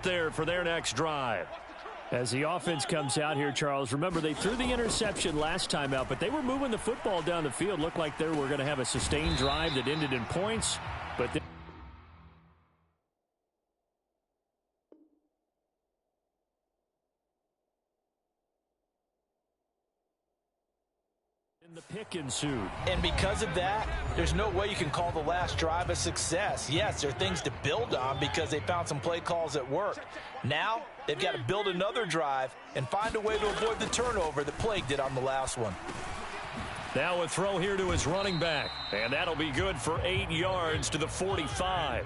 there for their next drive. As the offense comes out here, Charles, remember they threw the interception last time out, but they were moving the football down the field. Looked like they were going to have a sustained drive that ended in points, but the pick ensued. And because of that, there's no way you can call the last drive a success. Yes, there are things to build on because they found some play calls that worked. Now, they've got to build another drive and find a way to avoid the turnover that plagued it on the last one. Now a throw here to his running back, and that'll be good for 8 yards to the 45.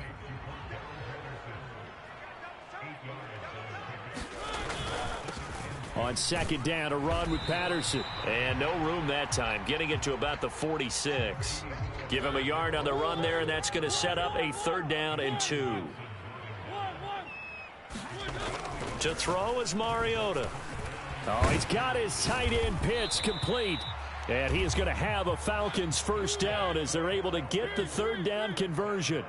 On second down, a run with Patterson. And no room that time, getting it to about the 46. Give him a yard on the run there, and that's going to set up a 3rd down and 2. To throw is Mariota. Oh, he's got his tight end pitch complete. And he is going to have a Falcons 1st down as they're able to get the 3rd down conversion.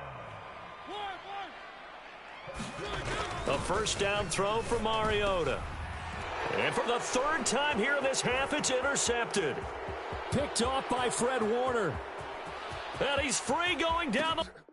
A 1st down throw for Mariota. And for the 3rd time here in this half, it's intercepted. Picked off by Fred Warner. And he's free going down the...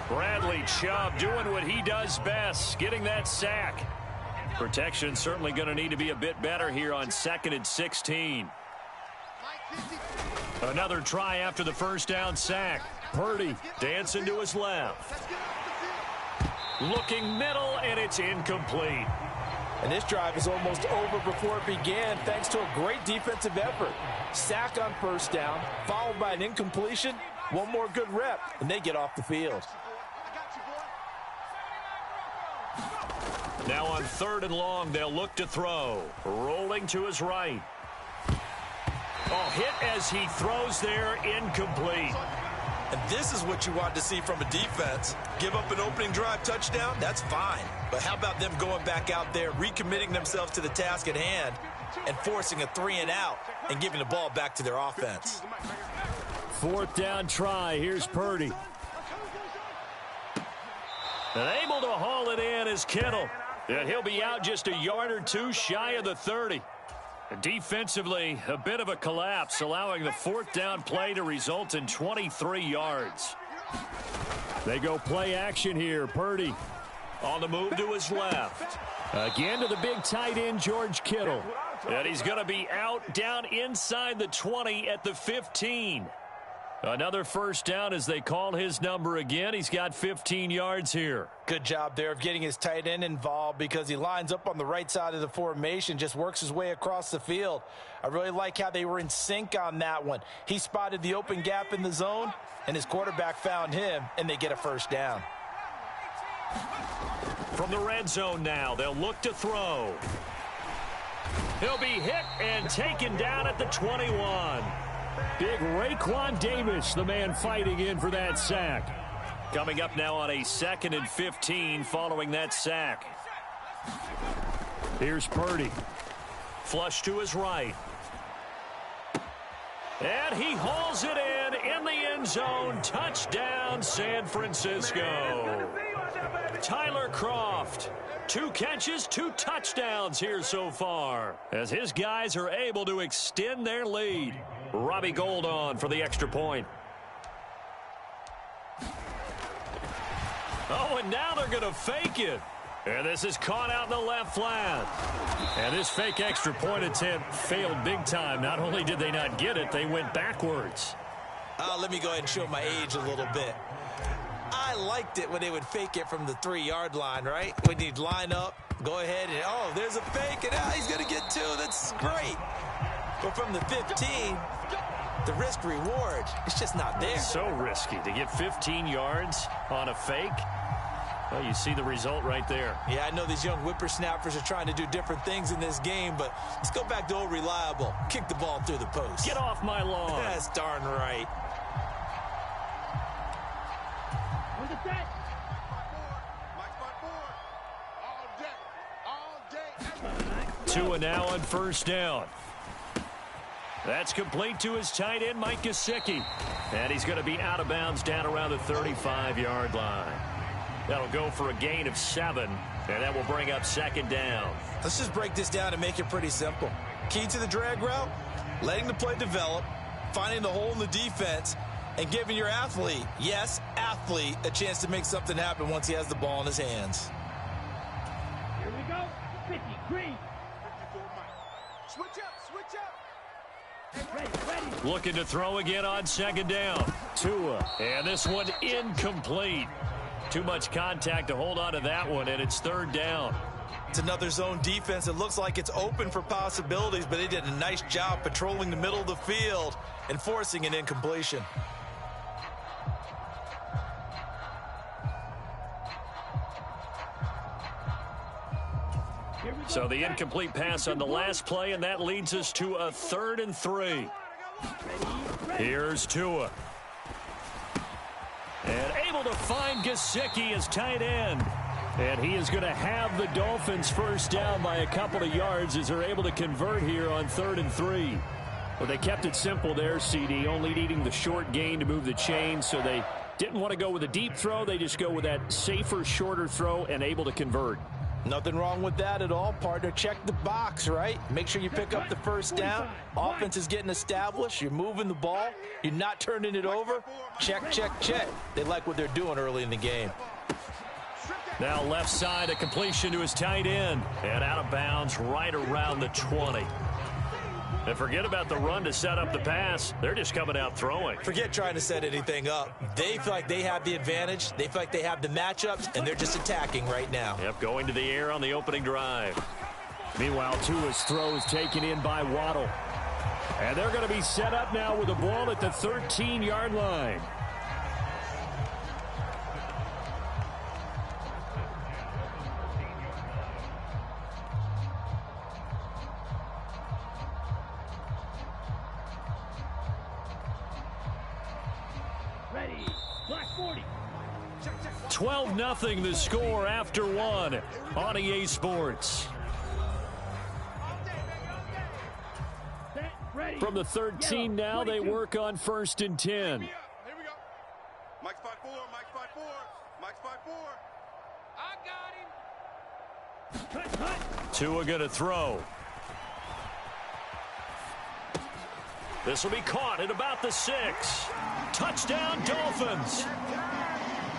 Bradley Chubb doing what he does best, getting that sack. Protection certainly going to need to be a bit better here on 2nd and 16. Another try after the first down sack. Purdy dancing to his left. Looking middle, and it's incomplete. And this drive is almost over before it began thanks to a great defensive effort. Sack on first down, followed by an incompletion. One more good rep, and they get off the field. Now on 3rd and long, they'll look to throw. Rolling to his right. Oh, hit as he throws there, incomplete. And this is what you want to see from a defense. Give up an opening drive touchdown, that's fine. But how about them going back out there, recommitting themselves to the task at hand, and forcing a 3-and-out and giving the ball back to their offense. 4th down try. Here's Purdy. And able to haul it in is Kittle. And he'll be out just a yard or two shy of the 30. Defensively, a bit of a collapse, allowing the 4th down play to result in 23 yards. They go play action here. Purdy on the move to his left. Again to the big tight end, George Kittle. And he's going to be out down inside the 20 at the 15. Another first down as they call his number again. He's got 15 yards here. Good job there of getting his tight end involved because he lines up on the right side of the formation, just works his way across the field. I really like how they were in sync on that one. He spotted the open gap in the zone, and his quarterback found him, and they get a first down. From the red zone now, they'll look to throw. He'll be hit and taken down at the 21. Big Raekwon Davis, the man fighting in for that sack. Coming up now on a 2nd and 15 following that sack. Here's Purdy. Flush to his right. And he hauls it in the end zone. Touchdown, San Francisco. Tyler Kroft. 2 catches, 2 touchdowns here so far, as his guys are able to extend their lead. Robbie Gould on for the extra point. Oh, and now they're going to fake it. And this is caught out in the left flat. And this fake extra point attempt failed big time. Not only did they not get it, they went backwards. Let me go ahead and show my age a little bit. I liked it when they would fake it from the 3-yard line, right? When you'd line up, go ahead, and oh, there's a fake, and he's going to get 2. That's great. But from the 15, the risk-reward, it's just not there. So risky to get 15 yards on a fake. Well, you see the result right there. Yeah, I know these young whippersnappers are trying to do different things in this game, but let's go back to old reliable. Kick the ball through the post. Get off my lawn. That's darn right. Tua now on first down. That's complete to his tight end, Mike Gesicki. And he's going to be out of bounds down around the 35-yard line. That'll go for a gain of 7, and that will bring up 2nd down. Let's just break this down and make it pretty simple. Key to the drag route, letting the play develop, finding the hole in the defense, and giving your athlete, yes, athlete, a chance to make something happen once he has the ball in his hands. Here we go. 50, green. Switch up. Ready. Looking to throw again on 2nd down. Tua. And this one incomplete. Too much contact to hold on to that one, and it's 3rd down. It's another zone defense. It looks like it's open for possibilities, but they did a nice job patrolling the middle of the field and forcing an incompletion. So the incomplete pass on the last play, and that leads us to a 3rd and 3. Here's Tua. And able to find Gesicki as tight end. And he is going to have the Dolphins first down by a couple of yards as they're able to convert here on 3rd and 3. Well, they kept it simple there, CD, only needing the short gain to move the chain, so they didn't want to go with a deep throw. They just go with that safer, shorter throw and able to convert. Nothing wrong with that at all, partner. Check the box, right? Make sure you pick up the first down. Offense is getting established. You're moving the ball. You're not turning it over. Check, check, check. They like what they're doing early in the game. Now left side, a completion to his tight end. And out of bounds right around the 20. And forget about the run to set up the pass. They're just coming out throwing. Forget trying to set anything up. They feel like they have the advantage. They feel like they have the matchups, and they're just attacking right now. Yep, going to the air on the opening drive. Meanwhile, Tua's throw is taken in by Waddle. And they're going to be set up now with the ball at the 13-yard line. Ready. Black 40. 12-0 the score after one on EA Sports. Ready. From the 13 now, they work on 1st and 10. Here we go. Mike's 5-4. Mike's 5-4. Mike's 5-4. I got him. Cut, cut. Tua going to throw. This will be caught at about the 6. Touchdown, Dolphins.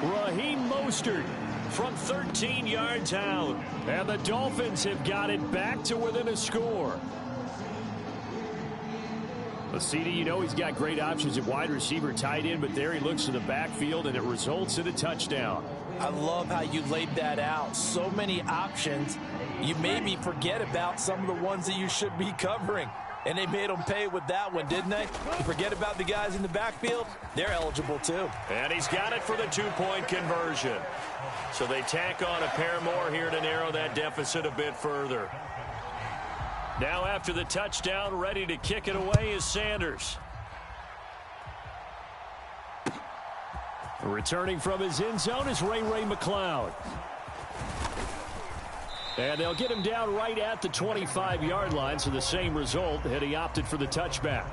Raheem Mostert From 13 yards out. and the Dolphins have got it back to within a score. Well, CD, you know he's got great options at wide receiver, tight end, but there he looks to the backfield, and it results in a touchdown. I love how you laid that out. So many options. You made me forget about some of the ones that you should be covering. And they made them pay with that one, didn't they? You forget about the guys in the backfield. They're eligible, too. And he's got it for the two-point conversion. So they tack on a pair more here to narrow that deficit a bit further. Now after the touchdown, ready to kick it away is Sanders. Returning from his end zone is Ray McCloud. And they'll get him down right at the 25-yard line, so the same result had he opted for the touchback.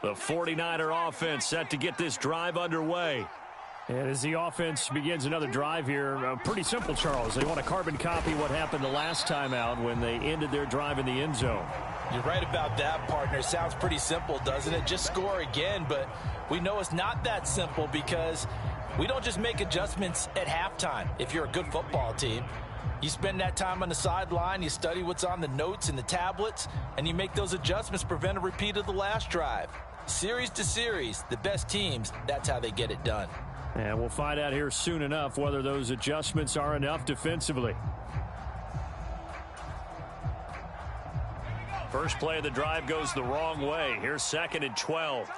The 49er offense set to get this drive underway. And as the offense begins another drive here, pretty simple, Charles. They want to carbon copy what happened the last time out when they ended their drive in the end zone. You're right about that, partner. Sounds pretty simple, doesn't it? Just score again, but we know it's not that simple because we don't just make adjustments at halftime if you're a good football team. You spend that time on the sideline, you study what's on the notes and the tablets, and you make those adjustments, prevent a repeat of the last drive. Series to series, the best teams, that's how they get it done. And we'll find out here soon enough whether those adjustments are enough defensively. First play of the drive goes the wrong way. Here's 2nd and 12.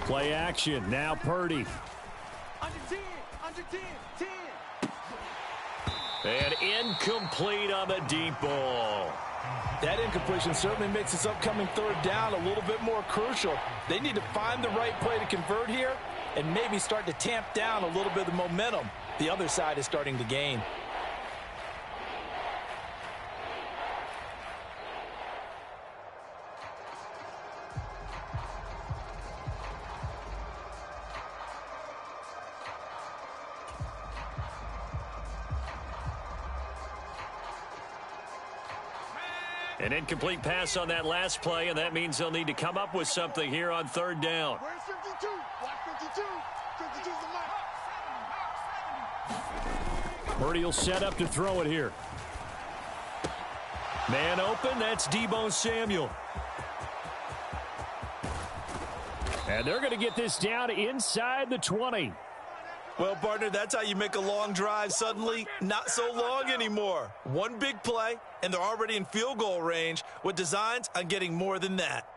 Play action. Now Purdy. Under 10. Under 10. 10. And incomplete on the deep ball. That incompletion certainly makes this upcoming third down a little bit more crucial. They need to find the right play to convert here and maybe start to tamp down a little bit of the momentum the other side is starting to gain. An incomplete pass on that last play, and that means they'll need to come up with something here on 3rd down. Where's 52? Black 52. 52's the mark. Purdy will set up to throw it here. Man open, that's Deebo Samuel. And they're going to get this down inside the 20. Well, partner, that's how you make a long drive suddenly not so long anymore. One big play, and they're already in field goal range with designs on getting more than that.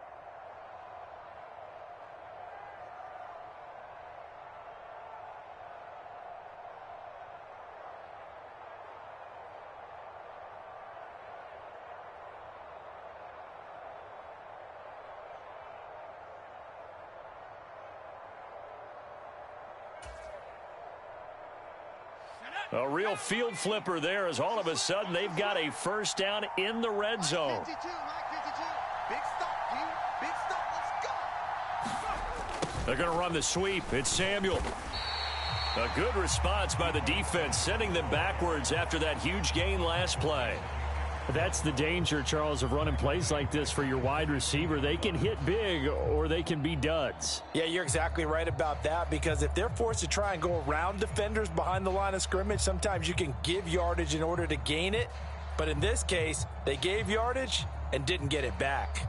A real field flipper there as all of a sudden they've got a first down in the red zone. 52, Mike They're going to run the sweep. It's Samuel. A good response by the defense, sending them backwards after that huge gain last play. That's the danger, Charles, of running plays like this for your wide receiver. They can hit big or they can be duds. Yeah, you're exactly right about that, because if they're forced to try and go around defenders behind the line of scrimmage, sometimes you can give yardage in order to gain it. But in this case, they gave yardage and didn't get it back.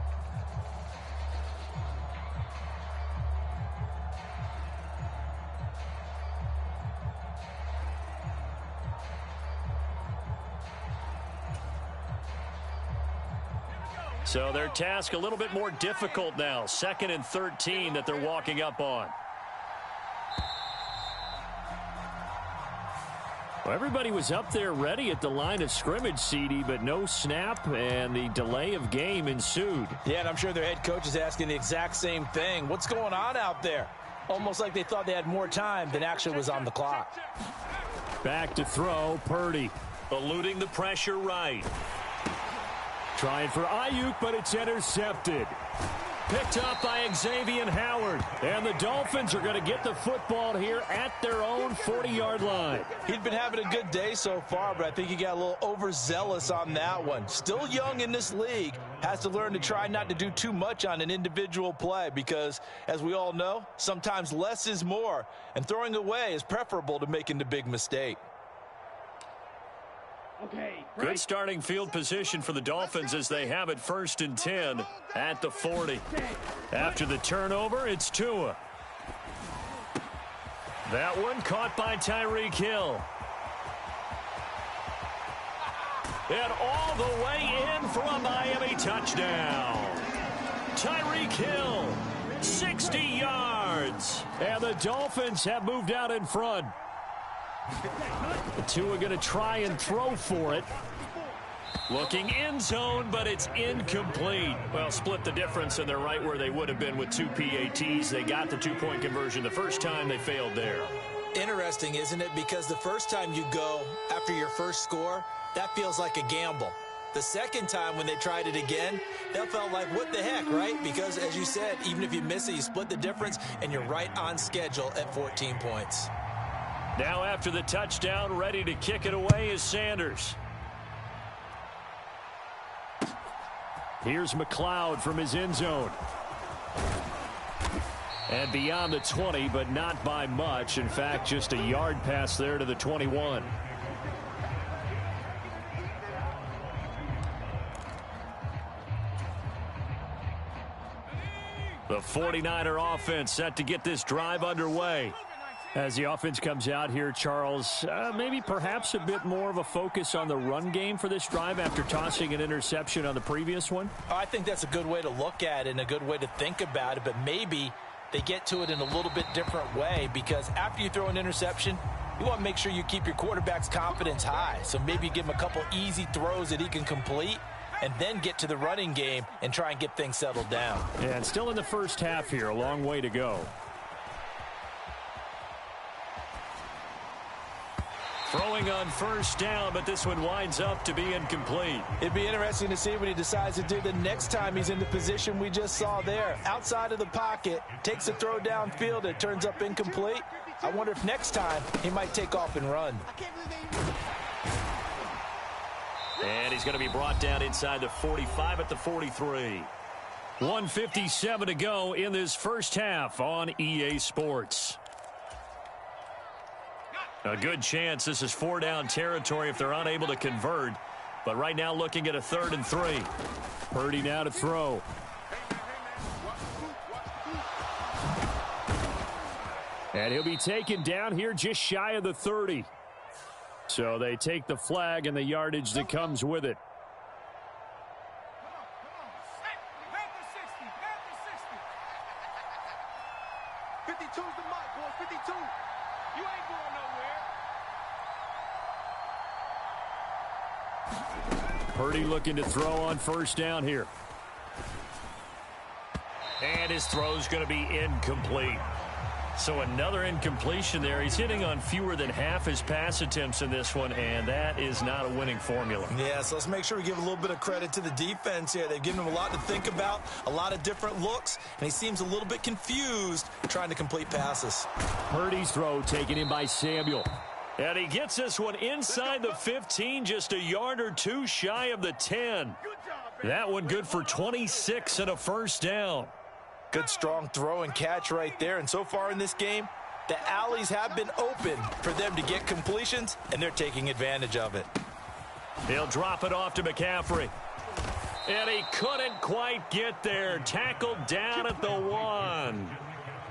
So their task a little bit more difficult now. 2nd and 13 that they're walking up on. Well, everybody was up there ready at the line of scrimmage, CD, but no snap, and the delay of game ensued. Yeah, and I'm sure their head coach is asking the exact same thing. What's going on out there? Almost like they thought they had more time than actually was on the clock. Back to throw, Purdy. Eluding the pressure right. Trying for Ayuk, but it's intercepted. Picked up by Xavier Howard. And the Dolphins are going to get the football here at their own 40-yard line. He'd been having a good day so far, but I think he got a little overzealous on that one. Still young in this league. Has to learn to try not to do too much on an individual play because, as we all know, sometimes less is more. And throwing away is preferable to making the big mistake. Good starting field position for the Dolphins as they have it 1st and 10 at the 40. After the turnover, it's Tua. That one caught by Tyreek Hill. And all the way in for a Miami touchdown. Tyreek Hill, 60 yards. And the Dolphins have moved out in front. Tua going to try and throw for it. Looking end zone, but it's incomplete. Well, split the difference, and they're right where they would have been with 2 PATs. They got the 2-point conversion the first time. They failed there. Interesting, isn't it? Because the first time you go after your first score, that feels like a gamble. The second time when they tried it again, that felt like, what the heck, right? Because, as you said, even if you miss it, you split the difference, and you're right on schedule at 14 points. Now after the touchdown, ready to kick it away is Sanders. Here's McLeod from his end zone. And beyond the 20, but not by much. In fact, just a yard pass there to the 21. The 49er offense set to get this drive underway. As the offense comes out here, Charles, maybe perhaps a bit more of a focus on the run game for this drive after tossing an interception on the previous one? I think that's a good way to look at it and a good way to think about it, but maybe they get to it in a little bit different way because after you throw an interception, you want to make sure you keep your quarterback's confidence high. So maybe give him a couple easy throws that he can complete and then get to the running game and try and get things settled down. Yeah, and still in the first half here, a long way to go. Throwing on first down, but this one winds up to be incomplete. It'd be interesting to see what he decides to do the next time he's in the position we just saw there. Outside of the pocket, takes a throw downfield, it turns up incomplete. I wonder if next time he might take off and run. And he's going to be brought down inside the 45 at the 43. 1:57 to go in this first half on EA Sports. A good chance this is 4-down territory if they're unable to convert. But right now looking at a 3rd and 3. Purdy now to throw. And he'll be taken down here just shy of the 30. So they take the flag and the yardage that comes with it. Purdy looking to throw on first down here. And his throw's going to be incomplete. So another incompletion there. He's hitting on fewer than half his pass attempts in this one, and that is not a winning formula. Yeah, so let's make sure we give a little bit of credit to the defense here. They've given him a lot to think about, a lot of different looks, and he seems a little bit confused trying to complete passes. Purdy's throw taken in by Samuel. And he gets this one inside the 15, just a yard or two shy of the 10. That one good for 26 and a first down. Good strong throw and catch right there. And so far in this game, the alleys have been open for them to get completions, and they're taking advantage of it. He'll drop it off to McCaffrey. And he couldn't quite get there. Tackled down at the 1.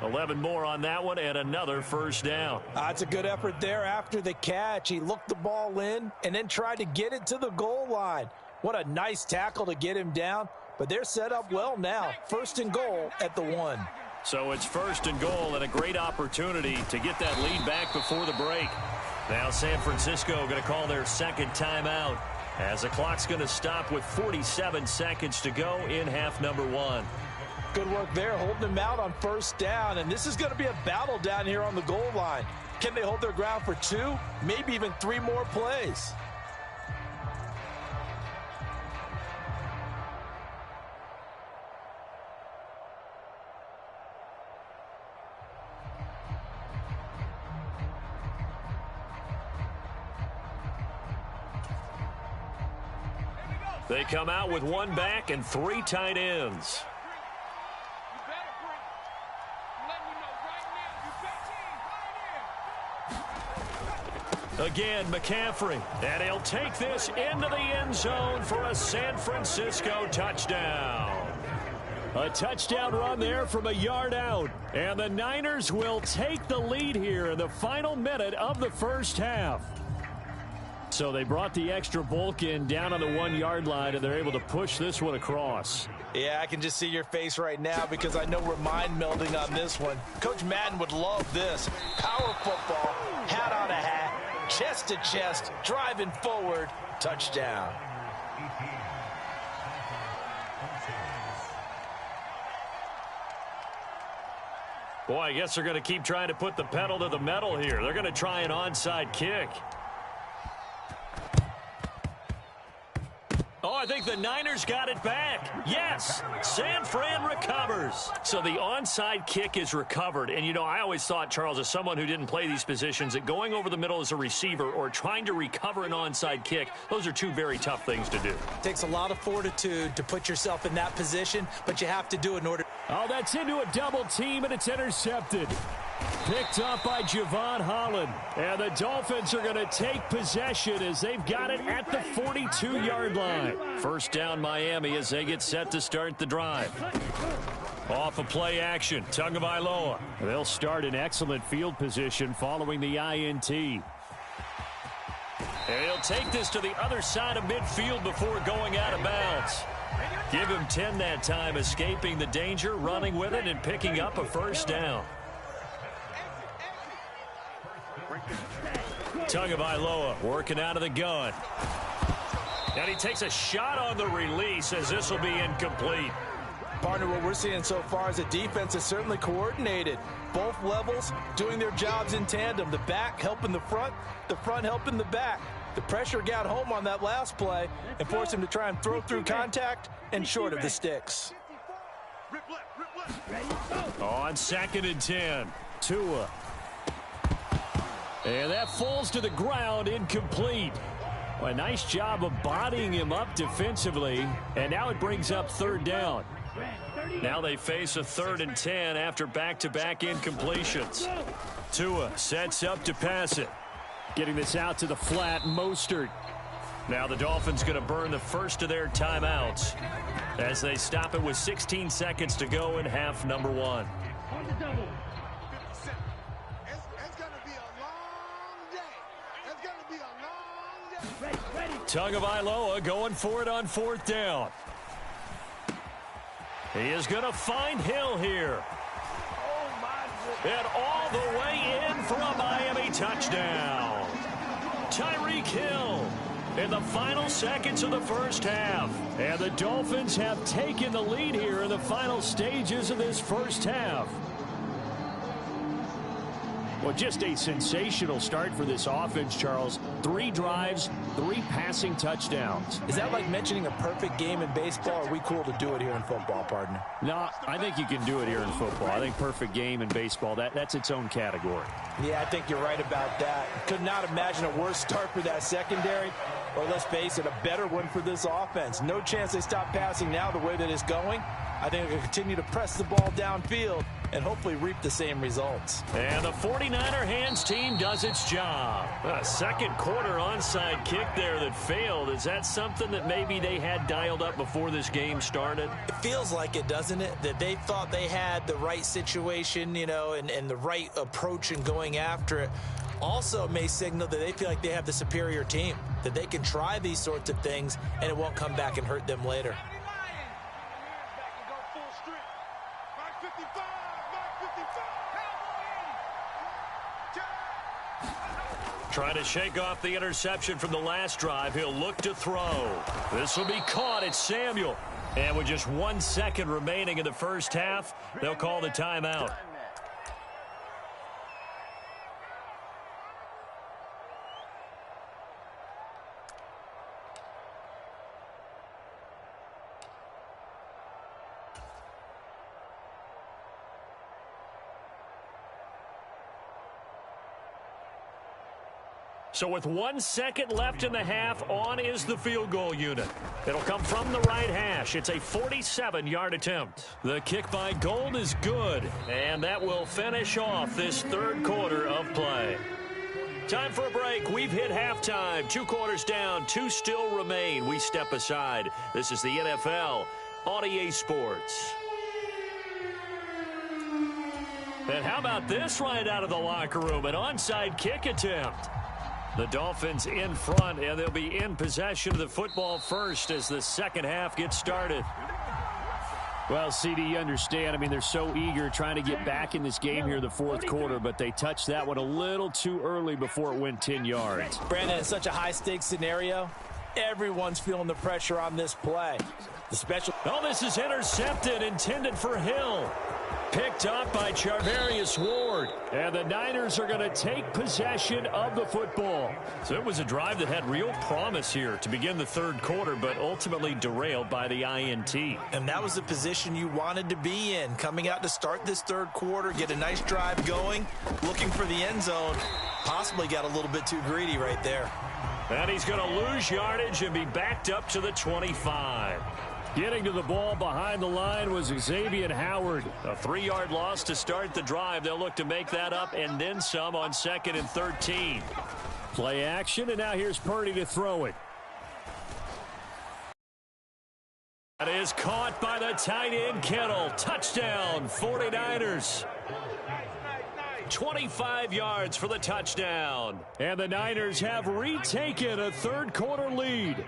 11 more on that one and another first down. That's a good effort there after the catch. He looked the ball in and then tried to get it to the goal line. What a nice tackle to get him down. But they're set up well now. First and goal at the 1. So it's first and goal and a great opportunity to get that lead back before the break. Now San Francisco going to call their second timeout as the clock's going to stop with 47 seconds to go in half number 1. Good work there, holding them out on first down. And this is going to be a battle down here on the goal line. Can they hold their ground for 2, maybe even 3 more plays? They come out with 1 back and 3 tight ends. Again, McCaffrey. And he'll take this into the end zone for a San Francisco touchdown. A touchdown run there from a yard out. And the Niners will take the lead here in the final minute of the first half. So they brought the extra bulk in down on the 1-yard line, and they're able to push this one across. Yeah, I can just see your face right now because I know we're mind melding on this one. Coach Madden would love this. Power football, hat on a hat, chest to chest, driving forward, touchdown. Boy, I guess they're going to keep trying to put the pedal to the metal here. They're going to try an onside kick. Oh, I think the Niners got it back. Yes, San Fran recovers. So the onside kick is recovered. And, you know, I always thought, Charles, as someone who didn't play these positions, that going over the middle as a receiver or trying to recover an onside kick, those are 2 very tough things to do. It takes a lot of fortitude to put yourself in that position, but you have to do it in order. Oh, that's into a double team, and it's intercepted. Picked up by Javon Holland. And the Dolphins are going to take possession as they've got it at the 42-yard line. First down Miami as they get set to start the drive. Off of play action, Tagovailoa. They'll start in excellent field position following the INT. And he'll take this to the other side of midfield before going out of bounds. Give him 10 that time, escaping the danger, running with it, and picking up a first down. Tagovailoa working out of the gun. And he takes a shot on the release as this will be incomplete. Partner, what we're seeing so far is a defense is certainly coordinated. Both levels doing their jobs in tandem. The back helping the front helping the back. The pressure got home on that last play and forced him to try and throw through contact and short of the sticks. On 2nd and 10, Tua. And that falls to the ground, incomplete. Well, a nice job of bodying him up defensively, and now it brings up 3rd down. Now they face a 3rd and 10 after back-to-back incompletions. Tua sets up to pass it. Getting this out to the flat, Mostert. Now the Dolphins going to burn the first of their timeouts as they stop it with 16 seconds to go in half number 1. Tagovailoa going for it on 4th down. He is going to find Hill here. And all the way in for a Miami touchdown. Tyreek Hill in the final seconds of the first half. And the Dolphins have taken the lead here in the final stages of this first half. Well, just a sensational start for this offense, Charles. 3 drives, 3 passing touchdowns. Is that like mentioning a perfect game in baseball, or are we cool to do it here in football, partner? No, I think you can do it here in football. I think perfect game in baseball, that's its own category. Yeah, I think you're right about that. Could not imagine a worse start for that secondary, or let's face it, a better one for this offense. No chance they stop passing now the way that it's going. I think they'll continue to press the ball downfield and hopefully reap the same results. And the 49er hands team does its job. A second quarter onside kick there that failed. Is that something that maybe they had dialed up before this game started? It feels like it, doesn't it? That they thought they had the right situation, you know, and the right approach in going after it. Also, it may signal that they feel like they have the superior team, that they can try these sorts of things and it won't come back and hurt them later. Trying to shake off the interception from the last drive. He'll look to throw. This will be caught. It's Samuel. And with just 1 second remaining in the first half, they'll call the timeout. So with 1 second left in the half, on is the field goal unit. It'll come from the right hash. It's a 47-yard attempt. The kick by Gold is good, and that will finish off this third quarter of play. Time for a break. We've hit halftime. 2 quarters down, 2 still remain. We step aside. This is the NFL on EA Sports. And how about this right out of the locker room? An onside kick attempt. The Dolphins in front, and they'll be in possession of the football first as the second half gets started. Well, CD, you understand. I mean, they're so eager trying to get back in this game here in the fourth quarter, but they touched that one a little too early before it went 10 yards. Brandon, it's such a high-stakes scenario. Everyone's feeling the pressure on this play. The special... Oh, this is intercepted, intended for Hill. Picked up by Charvarius Ward. And the Niners are going to take possession of the football. So it was a drive that had real promise here to begin the third quarter, but ultimately derailed by the INT. And that was the position you wanted to be in. Coming out to start this third quarter, get a nice drive going, looking for the end zone. Possibly got a little bit too greedy right there. And he's going to lose yardage and be backed up to the 25. Getting to the ball behind the line was Xavier Howard. A 3-yard loss to start the drive. They'll look to make that up and then some on 2nd and 13. Play action, and now here's Purdy to throw it. That is caught by the tight end Kittle. Touchdown, 49ers. 25 yards for the touchdown. And the Niners have retaken a third quarter lead.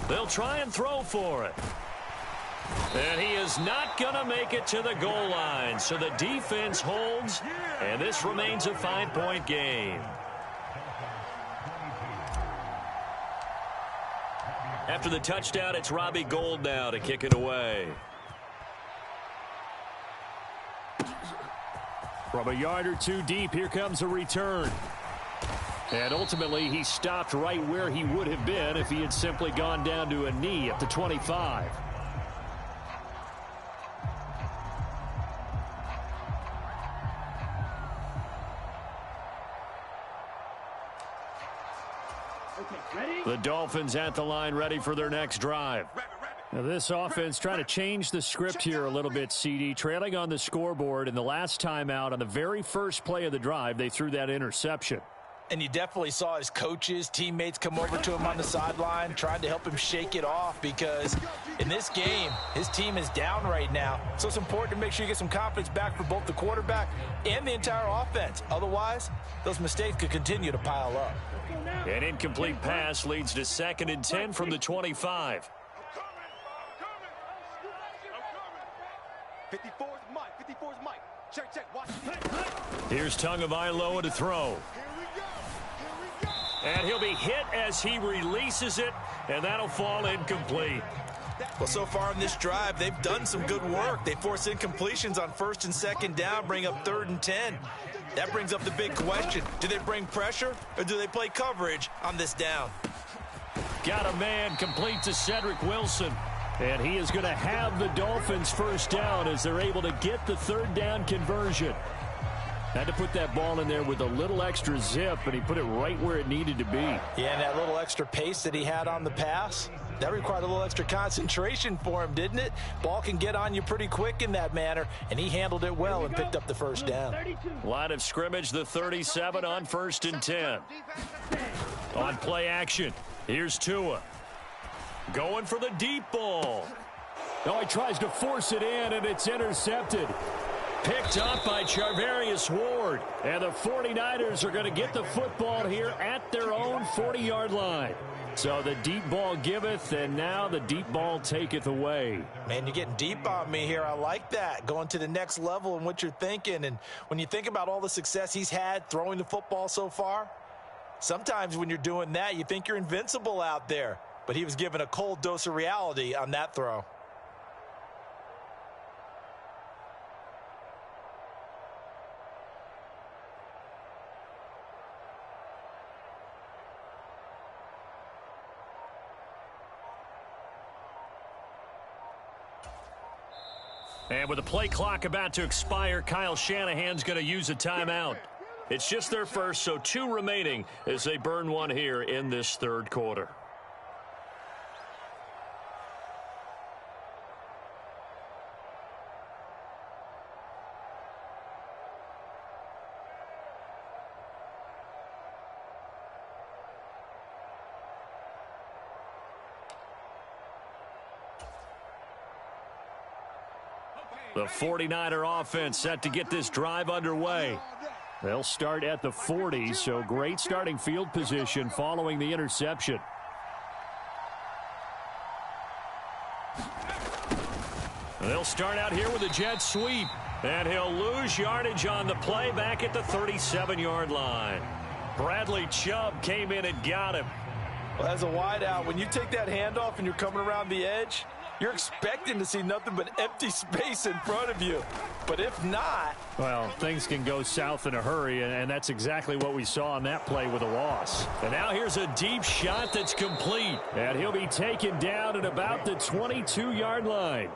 They'll try and throw for it. And he is not going to make it to the goal line. So the defense holds, and this remains a 5-point game. After the touchdown, it's Robbie Gould now to kick it away. From a yard or 2 deep, here comes a return. And ultimately, he stopped right where he would have been if he had simply gone down to a knee at the 25. The Dolphins at the line, ready for their next drive. Now this offense trying to change the script here a little bit, CD. Trailing on the scoreboard, and the last time out on the very first play of the drive, they threw that interception. And you definitely saw his coaches, teammates come over to him on the sideline, trying to help him shake it off, because in this game, his team is down right now. So it's important to make sure you get some confidence back for both the quarterback and the entire offense. Otherwise, those mistakes could continue to pile up. An incomplete pass leads to 2nd and 10 from the 25. 54's Mike. 54's Mike. Check. Watch. Here's Tagovailoa to throw. And he'll be hit as he releases it, and that'll fall incomplete. Well, so far in this drive, they've done some good work. They force incompletions on 1st and 2nd down, bring up 3rd and 10. That brings up the big question. Do they bring pressure, or do they play coverage on this down? Got a man complete to Cedric Wilson. And he is going to have the Dolphins first down as they're able to get the 3rd down conversion. Had to put that ball in there with a little extra zip, and he put it right where it needed to be. Yeah, and that little extra pace that he had on the pass, that required a little extra concentration for him, didn't it? Ball can get on you pretty quick in that manner, and he handled it well and picked up the first down. Line of scrimmage, the 37 on 1st and 10. On play action, here's Tua. Going for the deep ball. Oh, he tries to force it in, and it's intercepted. Picked up by Charvarius Ward. And the 49ers are going to get the football here at their own 40-yard line. So the deep ball giveth, and now the deep ball taketh away. Man, you're getting deep on me here. I like that. Going to the next level in what you're thinking. And when you think about all the success he's had throwing the football so far, sometimes when you're doing that, you think you're invincible out there. But he was given a cold dose of reality on that throw. And with the play clock about to expire, Kyle Shanahan's going to use a timeout. It's just their first, so 2 remaining as they burn one here in this 3rd quarter. The 49er offense set to get this drive underway. They'll start at the 40, so great starting field position following the interception. They'll start out here with a jet sweep, and he'll lose yardage on the play back at the 37-yard line. Bradley Chubb came in and got him. Well, as a wideout, when you take that handoff and you're coming around the edge, you're expecting to see nothing but empty space in front of you. But if not... well, things can go south in a hurry, and that's exactly what we saw on that play with a loss. And now here's a deep shot that's complete. And he'll be taken down at about the 22-yard line.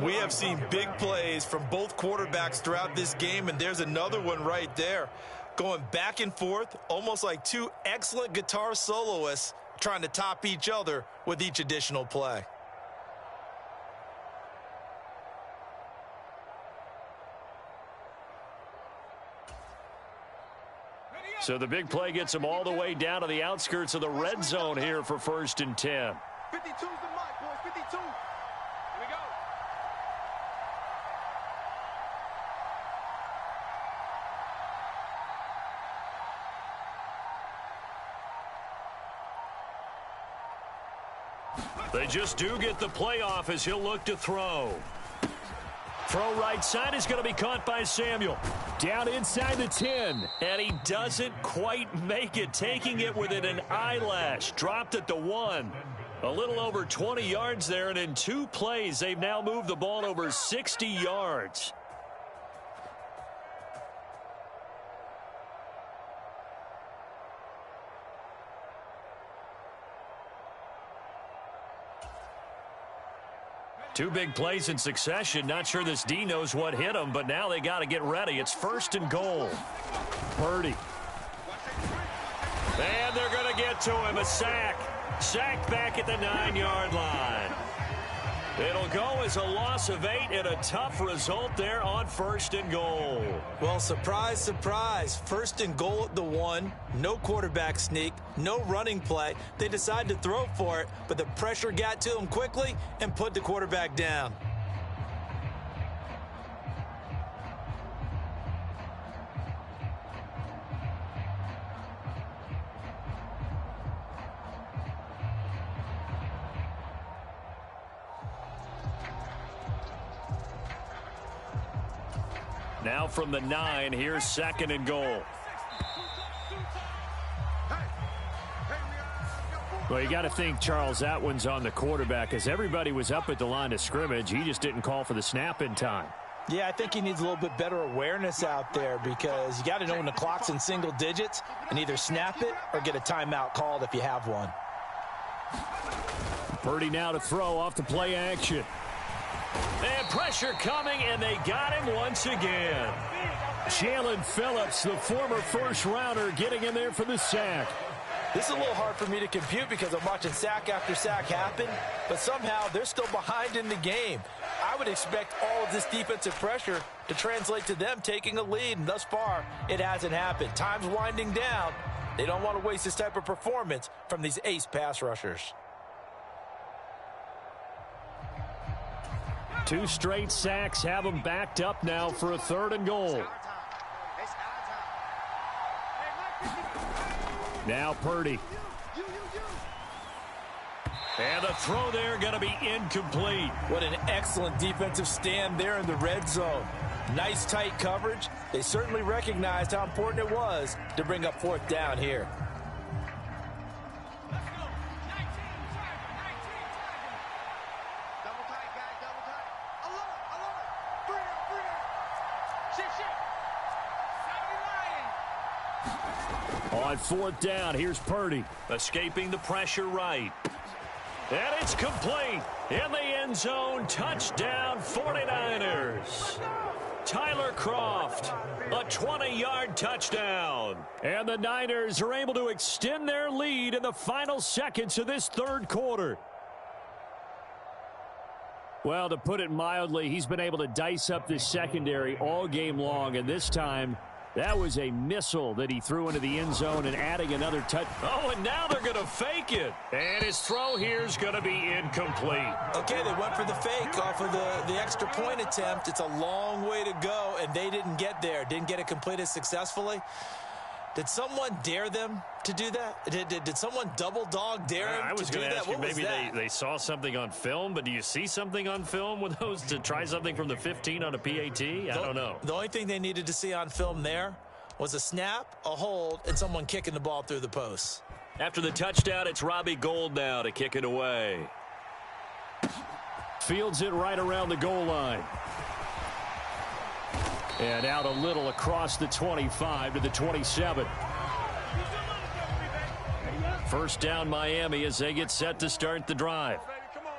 We have seen big plays from both quarterbacks throughout this game, and there's another one right there. Going back and forth, almost like 2 excellent guitar soloists trying to top each other with each additional play. So the big play gets them all the way down to the outskirts of the red zone here for 1st and 10. 52's the mark, boys. 52. Here we go. They just do get the play off as he'll look to throw. Throw right side is going to be caught by Samuel. Down inside the 10. And he doesn't quite make it, taking it within an eyelash. Dropped at the 1. A little over 20 yards there, and in 2 plays, they've now moved the ball over 60 yards. Two big plays in succession. Not sure this D knows what hit him, but now they got to get ready. It's 1st and goal. Purdy. And they're going to get to him. A sack. Sacked back at the 9-yard line. It'll go as a loss of 8 and a tough result there on 1st and goal. Well, surprise, surprise. 1st and goal at the 1. No quarterback sneak. No running play. They decide to throw for it, but the pressure got to them quickly and put the quarterback down. Now from the 9, here's 2nd and goal. Well, you got to think, Charles, that one's on the quarterback as everybody was up at the line of scrimmage. He just didn't call for the snap in time. Yeah, I think he needs a little bit better awareness out there because you got to know when the clock's in single digits and either snap it or get a timeout called if you have one. Purdy now to throw off the play action. And pressure coming, and they got him once again. Jalen Phillips, the former first-rounder, getting in there for the sack. This is a little hard for me to compute because I'm watching sack after sack happen, but somehow they're still behind in the game. I would expect all of this defensive pressure to translate to them taking a lead, and thus far, it hasn't happened. Time's winding down. They don't want to waste this type of performance from these ace pass rushers. 2 straight sacks have them backed up now for a 3rd and goal. Now Purdy. And the throw there going to be incomplete. What an excellent defensive stand there in the red zone. Nice tight coverage. They certainly recognized how important it was to bring up 4th down here. On 4th down, here's Purdy. Escaping the pressure right. And it's complete. In the end zone, touchdown 49ers. Tyler Croft, a 20-yard touchdown. And the Niners are able to extend their lead in the final seconds of this 3rd quarter. Well, to put it mildly, he's been able to dice up this secondary all game long, and this time that was a missile that he threw into the end zone and adding another touch. Oh, and now they're going to fake it. And his throw here is going to be incomplete. Okay, they went for the fake off of the extra point attempt. It's a long way to go, and they didn't get there. Didn't get it completed successfully. Did someone dare them to do that? Did someone double dog dare him to do that? I was going to ask you, maybe they saw something on film, but do you see something on film with those to try something from the 15 on a PAT? I don't know. The only thing they needed to see on film there was a snap, a hold, and someone kicking the ball through the posts. After the touchdown, it's Robbie Gould now to kick it away. Fields it right around the goal line. And out a little across the 25 to the 27. 1st down Miami as they get set to start the drive.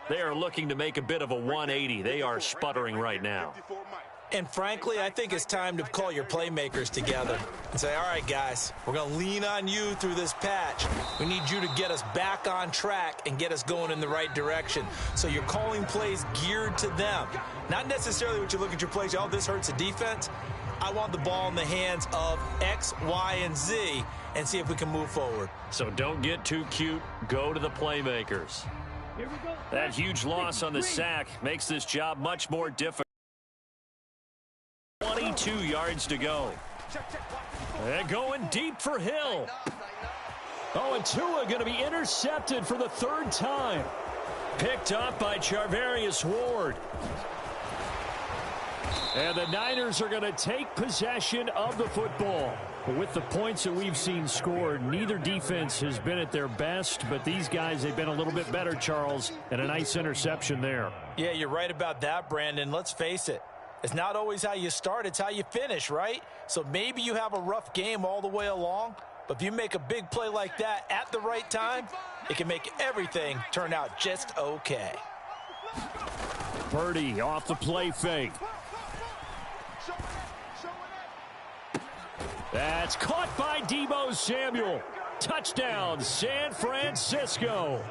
They are looking to make a bit of a 180. They are sputtering right now. And frankly, I think it's time to call your playmakers together and say, all right, guys, we're going to lean on you through this patch. We need you to get us back on track and get us going in the right direction. So you're calling plays geared to them. Not necessarily what you look at your plays, oh, this hurts the defense. I want the ball in the hands of X, Y, and Z and see if we can move forward. So don't get too cute. Go to the playmakers. That huge loss on the sack makes this job much more difficult. 22 yards to go. And going deep for Hill. Oh, and Tua going to be intercepted for the 3rd time. Picked up by Charvarius Ward. And the Niners are going to take possession of the football. With the points that we've seen scored, neither defense has been at their best, but these guys, they've been a little bit better, Charles, and a nice interception there. Yeah, you're right about that, Brandon. Let's face it. It's not always how you start, it's how you finish, right? So maybe you have a rough game all the way along, but if you make a big play like that at the right time, it can make everything turn out just okay. Purdy off the play fake. That's caught by Deebo Samuel. Touchdown, San Francisco.